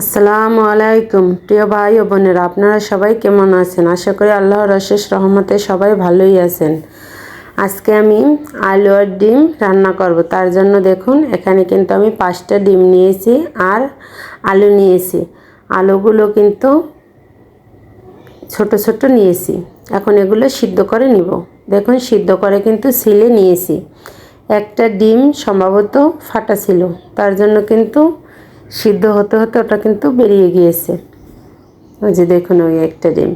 আসসালামু আলাইকুম প্রিয় ভাই ও বোনেরা, আপনারা সবাই কেমন আছেন? আশা করি আল্লাহর অশেষ রহমতে সবাই ভালোই আছেন। আজকে আমি আলু আর ডিম রান্না করব। তার জন্য দেখুন, এখানে কিন্তু আমি 5টা ডিম নিয়েছি আর আলু নিয়েছি। আলুগুলো কিন্তু ছোট ছোট নিয়েছি। এখন এগুলো সিদ্ধ করে নিব। দেখুন, সিদ্ধ করে কিন্তু ছিলে নিয়েছি। একটা ডিম সম্ভবত ফাটা ছিল, তার জন্য কিন্তু সিদ্ধ হতে হতে ওটা কিন্তু বেরিয়ে গিয়েছে। ওই যে দেখুন, ওই একটা ডিম।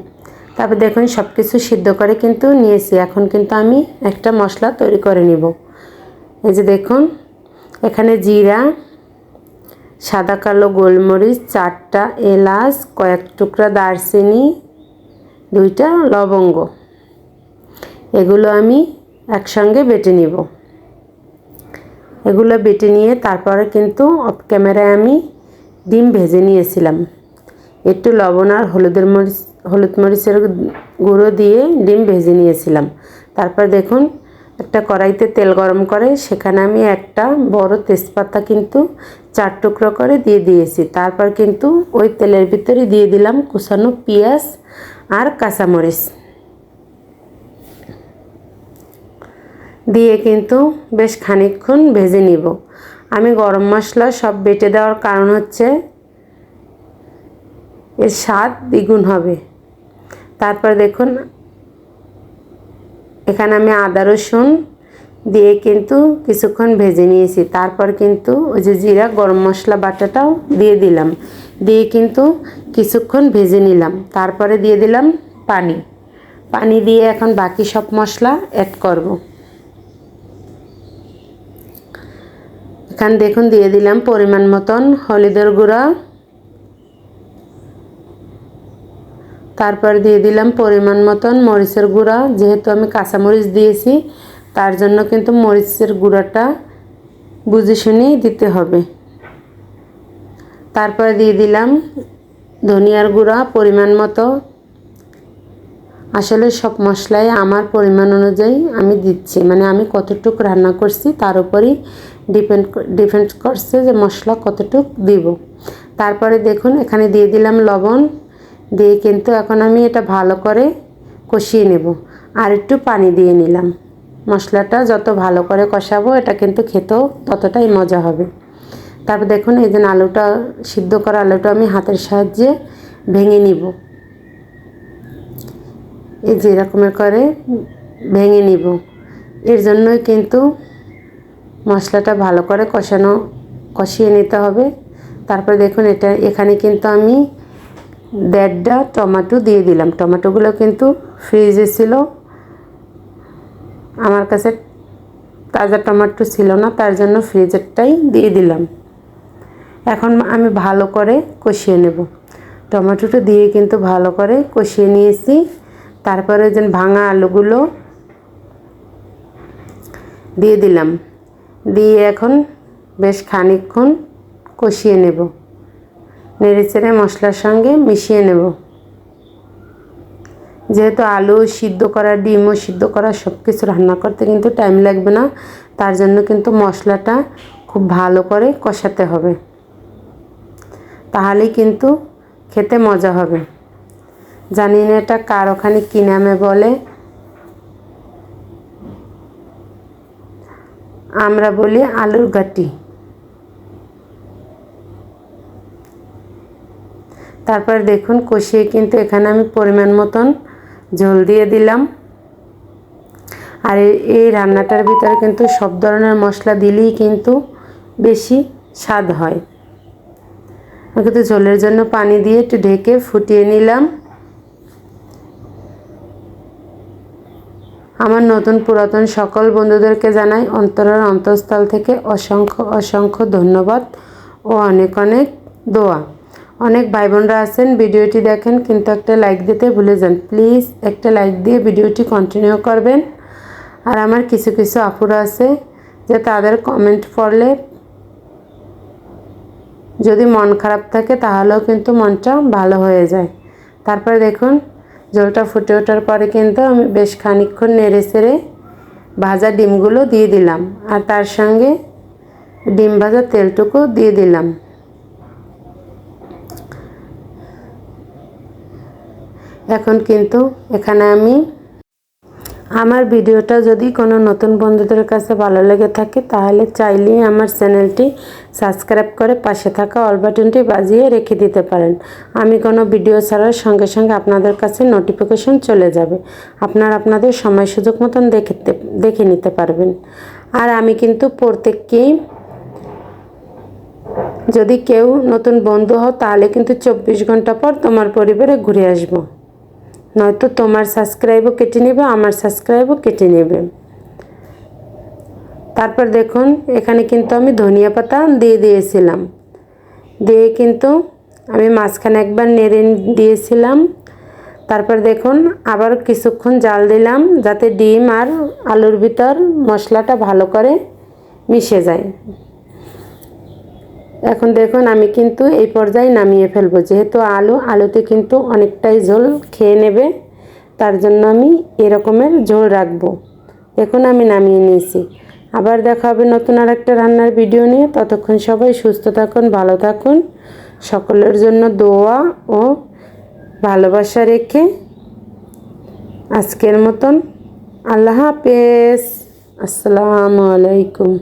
তারপর দেখুন, সব কিছু সিদ্ধ করে কিন্তু নিয়েছি। এখন কিন্তু আমি একটা মশলা তৈরি করে নিব। এই যে দেখুন, এখানে জিরা, সাদা কালো গোলমরিচ, 4টা এলাচ, কয়েক টুকরা দারচিনি, 2টা লবঙ্গ, এগুলো আমি একসঙ্গে বেটে নিব। এগুলো বেটে নিয়ে তারপরে কিন্তু অফ ক্যামেরায় আমি ডিম ভেজে নিয়েছিলাম। একটু লবণ আর হলুদ মরিচের গুঁড়ো দিয়ে ডিম ভেজে নিয়েছিলাম। তারপর দেখুন, একটা কড়াইতে তেল গরম করে সেখানে আমি একটা বড় তেজপাতা কিন্তু 4 টুকরো করে দিয়ে দিয়েছি। তারপর কিন্তু ওই তেলের ভিতরে দিয়ে দিলাম কুচানো পেঁয়াজ আর কাঁচামরিচ দিয়ে কিন্তু বেশ খানিকক্ষণ ভেজে নিব। আমি গরম মশলা সব বেটে দেওয়ার কারণ হচ্ছে এর স্বাদ দ্বিগুণ হবে। তারপর দেখুন, এখানে আমি আদা রসুন দিয়ে কিন্তু কিছুক্ষণ ভেজে নিয়েছি। তারপর কিন্তু ওই যে জিরা গরম মশলা বাটাটাও দিয়ে দিলাম, দিয়ে কিন্তু কিছুক্ষণ ভেজে নিলাম। তারপরে দিয়ে দিলাম পানি দিয়ে এখন বাকি সব মশলা অ্যাড করব। এখানে দেখুন, দিয়ে দিলাম পরিমাণ মতন হলুদের গুঁড়া, তারপর দিয়ে দিলাম পরিমাণ মতন মরিচের গুঁড়া। যেহেতু আমি কাঁচামরিচ দিয়েছি, তার জন্য কিন্তু মরিচের গুঁড়াটা বুঝে শুনেই দিতে হবে। তারপরে দিয়ে দিলাম ধনিয়ার গুঁড়া পরিমাণ মতো। আসলে সব মশলাই আমার পরিমাণ অনুযায়ী আমি দিচ্ছি, মানে আমি কতটুকু রান্না করছি তার উপরই ডিপেন্ড করছে যে মশলা কতটুকু দিব। তারপরে দেখুন, এখানে দিয়ে দিলাম লবণ, দিয়ে কিন্তু এখন আমি এটা ভালো করে কষিয়ে নেব। আর একটু পানি দিয়ে নিলাম। মশলাটা যত ভালো করে কষাবো এটা কিন্তু খেতেও ততটাই মজা হবে। তারপর দেখুন, এই যে আলুটা সিদ্ধ করা আলুটা আমি হাতের সাহায্যে ভেঙে নিব। এই যে এরকমের করে ভেঙে নিব। এর জন্যই কিন্তু মশলাটা ভালো করে কষিয়ে নিতে হবে। তারপর দেখুন, এখানে কিন্তু আমি 1.5টা টমেটো দিয়ে দিলাম। টমেটোগুলো কিন্তু ফ্রিজে ছিল, আমার কাছে তাজা টমেটো ছিল না, তার জন্য ফ্রিজেরটাই দিয়ে দিলাম। এখন আমি ভালো করে কষিয়ে নেব। টমেটোটা দিয়ে কিন্তু ভালো করে কষিয়ে নিয়েছি। তারপরে যে ভাঙা আলুগুলো দিয়ে দিলাম, দিয়ে এখন বেশ খানিকক্ষণ কষিয়ে নেব। নেড়েচেড়ে মশলার সঙ্গে মিশিয়ে নেব। যেহেতু আলু সিদ্ধ করা, ডিমও সিদ্ধ করা, সব কিছু রান্না করতে কিন্তু টাইম লাগবে না, তার জন্য কিন্তু মশলাটা খুব ভালো করে কষাতে হবে, তাহলেই কিন্তু খেতে মজা হবে। জানি না এটা কার ওখানে কী নামে বলে, আমরা বলি আলুর ঘাটি। তারপর দেখুন, কষিয়ে কিন্তু এখানে আমি পরিমাণ মতন ঝোল দিয়ে দিলাম। আর এই রান্নাটার ভিতরে কিন্তু সব ধরনের মশলা দিলেই কিন্তু বেশি স্বাদ হয়। আমি কিন্তু ঝোলের জন্য পানি দিয়ে একটু ঢেকে ফুটিয়ে নিলাম। আমার নতুন পুরাতন সকল বন্ধুদেরকে জানাই অন্তরের অন্তঃস্থল থেকে অসংখ্য অসংখ্য ধন্যবাদ ও অনেক অনেক দোয়া। অনেক ভাই বোনরা আছেন ভিডিওটি দেখেন কিন্তু একটা লাইক দিতে ভুলে যান। প্লিজ একটা লাইক দিয়ে ভিডিওটি কন্টিনিউ করবেন। আর আমার কিছু কিছু আপুরা আছে যে তাদের কমেন্ট পড়লে যদি মন খারাপ থাকে তাহলেও কিন্তু মনটা ভালো হয়ে যায়। তারপরে দেখুন, ঝোলটা ফুটে ওঠার পরে কিন্তু আমি বেশ খানিকক্ষণ নেড়ে চেড়ে ভাজা ডিমগুলো দিয়ে দিলাম, আর তার সঙ্গে ডিম ভাজা তেলটুকু দিয়ে দিলাম। এখন কিন্তু এখানে আমি আমার ভিডিওটা যদি কোনো নতুন বন্ধুদের কাছে ভালো লেগে থাকে তাহলে চাইলেই আমার চ্যানেলটি সাবস্ক্রাইব করে পাশে থাকা অল বাটনটি বাজিয়ে রেখে দিতে পারেন। আমি কোনো ভিডিও ছাড়ার সঙ্গে সঙ্গে আপনাদের কাছে নোটিফিকেশন চলে যাবে, আপনারা আপনাদের সময় সুযোগ মতন দেখে নিতে পারবেন। আর আমি কিন্তু প্রত্যেককেই, যদি কেউ নতুন বন্ধু হও তাহলে কিন্তু 24 ঘন্টা পর তোমার পরিবারে ঘুরে আসবো, নয়তো তোমার সাবস্ক্রাইবও কেটে নেবে, আমার সাবস্ক্রাইবও কেটে নেবে। তারপর দেখুন এখানে কিন্তু আমি ধনিয়া পাতা দিয়ে দিয়েছিলাম, দিয়ে কিন্তু আমি মাঝখানে একবার নেড়ে দিয়েছিলাম। তারপর দেখুন আবার কিছুক্ষণ জাল দিলাম যাতে ডিম আর আলুর ভিতর মশলাটা ভালো করে মিশে যায়। এখন দেখুন আমি কিন্তু এই পর্যায়ে নামিয়ে ফেলবো, যেহেতু আলুতে কিন্তু অনেকটাই ঝোল খেয়ে নেবে, তার জন্য আমি এরকমের ঝোল রাখবো। দেখুন আমি নামিয়ে নিয়েছি। আবার দেখা হবে নতুন আর একটা রান্নার ভিডিও নিয়ে। ততক্ষণ সবাই সুস্থ থাকুন, ভালো থাকুন। সকলের জন্য দোয়া ও ভালোবাসা রেখে আজকের মতন আল্লাহ হাফেজ। আসসালামু আলাইকুম।